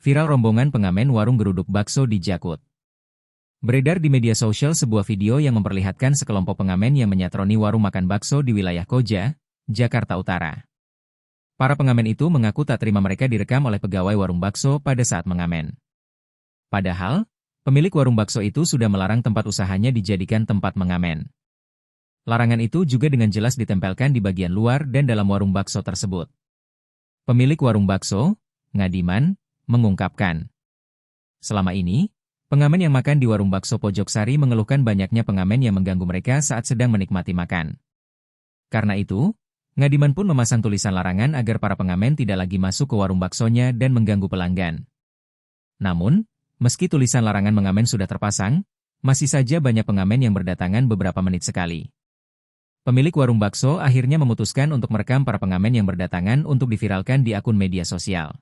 Viral rombongan pengamen warung geruduk bakso di Jakut. Beredar di media sosial sebuah video yang memperlihatkan sekelompok pengamen yang menyatroni warung makan bakso di wilayah Koja, Jakarta Utara. Para pengamen itu mengaku tak terima mereka direkam oleh pegawai warung bakso pada saat mengamen. Padahal, pemilik warung bakso itu sudah melarang tempat usahanya dijadikan tempat mengamen. Larangan itu juga dengan jelas ditempelkan di bagian luar dan dalam warung bakso tersebut. Pemilik warung bakso, Ngadiman, mengungkapkan, selama ini, pengamen yang makan di warung bakso Pojok Sari mengeluhkan banyaknya pengamen yang mengganggu mereka saat sedang menikmati makan. Karena itu, Ngadiman pun memasang tulisan larangan agar para pengamen tidak lagi masuk ke warung baksonya dan mengganggu pelanggan. Namun, meski tulisan larangan mengamen sudah terpasang, masih saja banyak pengamen yang berdatangan beberapa menit sekali. Pemilik warung bakso akhirnya memutuskan untuk merekam para pengamen yang berdatangan untuk diviralkan di akun media sosial.